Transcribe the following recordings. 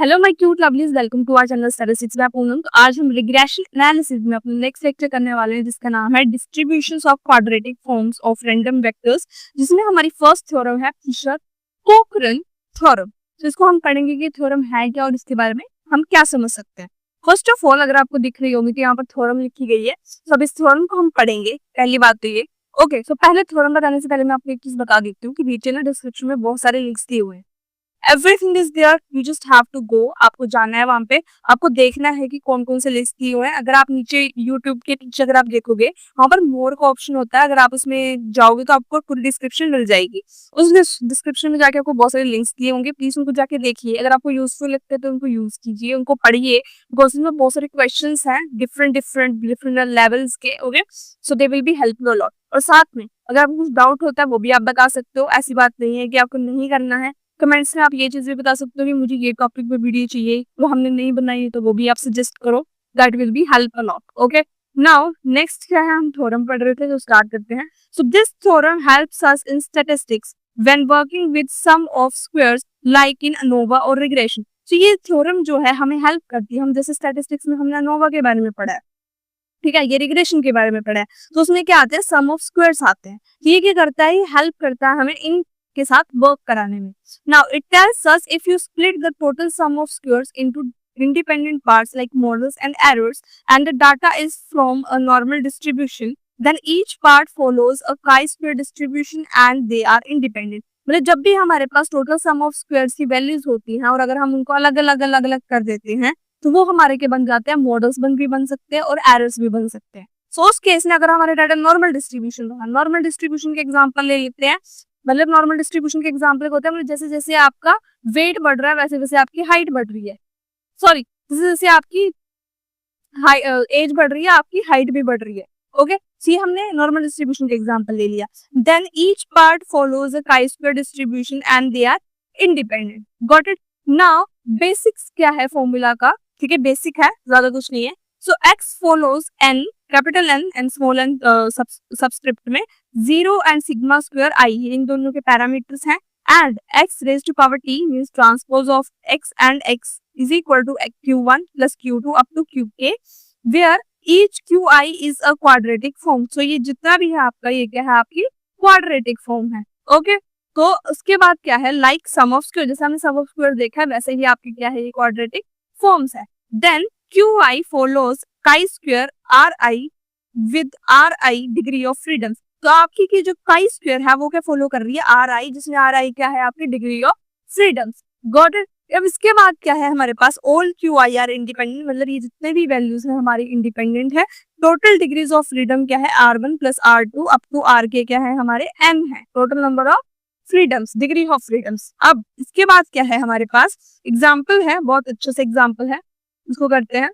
Hello my cute lovelies, welcome to our channel statistics by Poonam. तो आज हम regression analysis में अपना नेक्स्ट लेक्चर करने वाले हैं, जिसका नाम है distributions of quadratic forms of random vectors, जिसमें हमारी फर्स्ट थ्योरम है फिशर कोकरन थ्योरम। तो इसको हम पढ़ेंगे कि थ्योरम है क्या और इसके बारे में हम क्या समझ सकते हैं। फर्स्ट ऑफ ऑल, अगर आपको दिख रही होगी तो यहाँ पर थ्योरम लिखी गई है, तो अब इस थ्योरम को हम पढ़ेंगे। पहली बात तो ये ओके। सो पहले थ्योरम बताने से पहले मैं आपको एक चीज बता देती हूँ कि नीचे ना डिस्क्रिप्शन में बहुत सारे लिंक्स दिए हुए हैं। Everything is there, you just have to go. आपको जाना है वहां पे, आपको देखना है कि कौन कौन से लिस्ट दिए हुए हैं। अगर आप नीचे यूट्यूब के नीचे अगर आप देखोगे, वहां पर मोर का ऑप्शन होता है। अगर आप उसमें जाओगे तो आपको पूरी डिस्क्रिप्शन मिल जाएगी। उस डिस्क्रिप्शन में जाके आपको बहुत सारे लिंक्स दिए होंगे, प्लीज उनको जाके देखिए। अगर आपको यूजफुल लगता है तो उनको यूज कीजिए, उनको पढ़िए, बिकॉज उसमें बहुत सारे क्वेश्चन हैं डिफरेंट डिफरेंट डिफरेंट लेवल्स के। Okay, so they will be help you lot. और साथ में अगर आपको कुछ डाउट होता है वो भी आप बता सकते हो। ऐसी बात नहीं है कि आपको नहीं करना है। कमेंट्स में आप ये चीज भी बता सकते हो कि मुझे ये टॉपिक पे वीडियो चाहिए, वो हमने नहीं बनाई है, तो वो भी आप सजेस्ट करो। That will be help a lot. Okay, now next क्या है, हम थ्योरम पढ़ रहे थे तो स्टार्ट करते हैं। So this theorem helps us in statistics when working with sum of squares like in ANOVA और रिग्रेशन। तो ये थ्योरम जो है हमें हेल्प करती है। हम जैसे स्टैटिस्टिक्स में हमने अनोवा के बारे में पढ़ा है, ठीक है, ये रिग्रेशन के बारे में पढ़ा है, तो उसमें क्या आते हैं, सम ऑफ स्क्वायर्स आते हैं। ये क्या करता है, हेल्प करता है हमें इन के साथ वर्क कराने में। Now it tells us if you split the total sum of squares into independent parts like models and errors, and the data is from a normal distribution, then each part follows a chi-square distribution and they are independent। मतलब जब भी हमारे पास total sum of squares की values होती हैं और अगर हम उनको अलग अलग अलग अलग कर देते हैं, तो वो हमारे के बन जाते हैं मॉडल्स भी बन सकते हैं और एरर्स भी बन सकते हैं। सो उस केस में अगर हमारे डाटा नॉर्मल डिस्ट्रीब्यूशन रहा, नॉर्मल डिस्ट्रीब्यूशन के एग्जांपल ले लेते हैं। मतलब नॉर्मल डिस्ट्रीब्यूशन के एग्जांपल होता है, मतलब जैसे जैसे आपका वेट बढ़ रहा है वैसे वैसे आपकी हाइट बढ़ रही है। सॉरी, जैसे जैसे आपकी एज बढ़ रही है आपकी हाइट भी बढ़ रही है। ओके, सी हमने नॉर्मल डिस्ट्रीब्यूशन के एग्जांपल ले लिया। Then each part follows a chi square distribution and they are independent. Got it. Now basics क्या है फॉर्मूला का, ठीक है, बेसिक है, ज्यादा कुछ नहीं है। So X follows N, capital N and small N subscript में, zero and sigma square I, इन दोनों के पैरामीटर्स हैं। And x raised to power t means transpose of x and x is equal to q1 plus q2 up to qk, where each qi is a quadratic form। so ये जितना भी है आपका, ये क्या है, आपकी क्वाड्रेटिक फॉर्म है। ओके, तो उसके बाद क्या है, लाइक सम ऑफ स्क्वायर, जैसे हमने सम ऑफ स्क्वायर देखा है वैसे ही आपकी क्या है, ये क्वाड्रेटिक फॉर्म्स है। Then qi follows chi square ri with ri degree of freedom. तो आपकी की जो काई स्क्वायर है वो क्या फॉलो कर रही है, आर आई, जिसमें आर आई क्या है, आपकी degree of freedom. Got it. अब इसके बाद क्या है हमारे पास, all Q I are independent, मतलब ये जितने भी वैल्यूज हैं हमारी इंडिपेंडेंट है। टोटल डिग्रीज ऑफ फ्रीडम क्या है, R1 plus R2 up to are के क्या है, हमारे m है, total number of freedoms, degree of freedoms. अब इसके बाद क्या है हमारे पास, एग्जाम्पल है, बहुत अच्छे से एग्जाम्पल है, उसको करते हैं।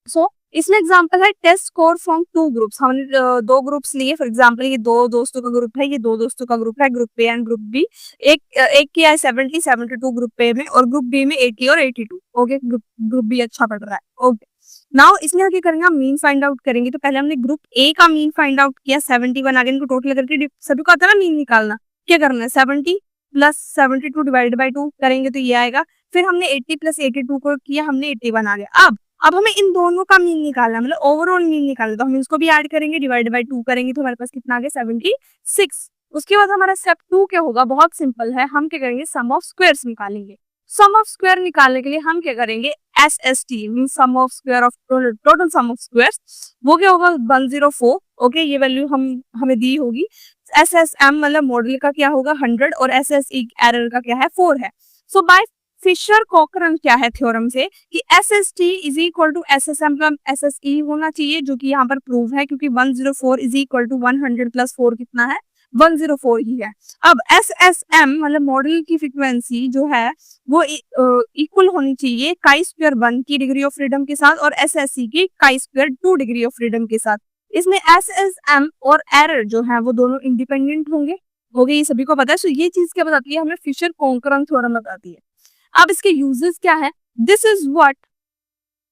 सो इसमें एग्जांपल है test score from two groups. हमने दो ग्रुप्स लिए, फॉर एग्जांपल ये दो दोस्तों का ग्रुप है, ये दो दोस्तों का ग्रुप है, group A and group B. एक की है 72 ग्रुप ए में और ग्रुप बी में 80 और 82। ओके, ग्रुप बी अच्छा पढ़ रहा है। ओके, नाउ इसमें क्या करेंगे, हम मीन फाइंड आउट करेंगे। तो पहले हमने ग्रुप ए का मीन फाइंड आउट किया, 71 आगे इनको टोटल करके सभी को आता है ना मीन निकालना। क्या करना है, 70 प्लस 72 डिवाइडेड बाई 2 करेंगे तो ये आएगा। फिर हमने 80 प्लस 82 को किया, हमने 81 आ गया। अब हमें इन दोनों का मीन निकालना है, मतलब ओवरऑल मीन निकालना, तो हम इसको भी ऐड करेंगे, डिवाइड बाय 2 करेंगे तो हमारे पास कितना आ गया, 76। उसके बाद हमारा स्टेप 2 क्या होगा, बहुत सिंपल है, हम क्या करेंगे, सम ऑफ स्क्वायर्स निकालेंगे। सम ऑफ स्क्वायर निकालने के लिए हम क्या करेंगे, SST mean sum of square of total sum of squares, वो क्या होगा 104। ओके, ये वैल्यू हमें दी होगी। SSM मतलब मॉडल का क्या होगा 100 और SSE एरर का क्या है 4 है। सो बाय फिशर कोकरन क्या है थ्योरम से कि SST is equal to SSM plus SSE होना चाहिए, जो कि यहाँ पर प्रूव है, क्योंकि 104 इज इक्वल टू 100 प्लस 4 कितना है, 104 ही है। अब SSM मतलब मॉडल की फ्रीक्वेंसी जो है वो इक्वल होनी चाहिए काई स्क्वायर 1 की डिग्री ऑफ फ्रीडम के साथ और SSE की chi square 2 degree of freedom के साथ। इसमें SSM और एरर जो है वो दोनों इंडिपेंडेंट होंगे। हो गई, ये सभी को पता है। सो ये चीज क्या बताती है, हमें फिशर कोकरन थ्योरम बताती है। अब इसके यूजेस क्या है, this is what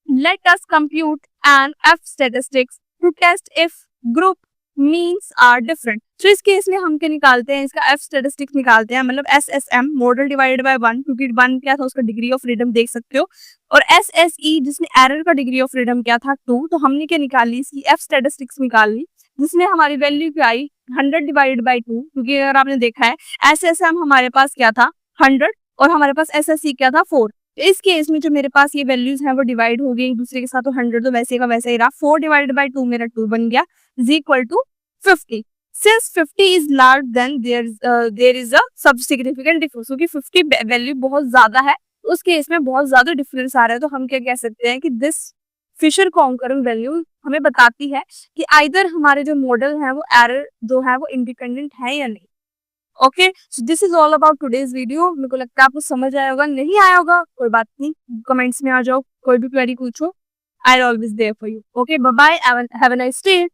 let us compute an F statistics to test if group means are different. तो इस केस में हम क्या निकालते हैं, इसका एफ स्टेटिस्टिक्स निकालते हैं, मतलब S S M model divided by 1, क्योंकि 1 क्या था उसका डिग्री ऑफ फ्रीडम देख सकते हो, और एस एस ई जिसमें एरर का डिग्री ऑफ फ्रीडम क्या था 2, तो हमने क्या निकाली, इसकी एफ स्टेटिस्टिक्स निकाली, जिसमें हमारी वैल्यू क्या आई 100 डिवाइडेड बाई 2, क्योंकि अगर आपने देखा है एस एस एम हमारे पास क्या था 100 और हमारे पास एस एस ई क्या था 4। इस केस में जो मेरे पास ये वैल्यूज हैं वो डिवाइड हो गई एक दूसरे के साथ, तो 100 तो वैसे का वैसे ही रहा, 4 डिवाइडेड बाई 2 मेरा 2 बन गया is equal to 50। Since 50 is large, then there is a sub significant difference, क्योंकि 50 वैल्यू बहुत ज्यादा है, उस केस में बहुत ज्यादा डिफरेंस आ रहा है, तो हम क्या कह सकते हैं कि दिस फिशर कॉन्करेंट वैल्यू हमें बताती है कि आइदर हमारे जो मॉडल है वो एरर जो है वो इंडिपेंडेंट है या नहीं। Okay, so this is all about today's video. मेरे को लगता है आपको समझ आया होगा, नहीं आया होगा कोई बात नहीं, कमेंट्स में आ जाओ, कोई भी क्वेरी पूछो, I am always there for you. Okay, bye bye, have a nice day.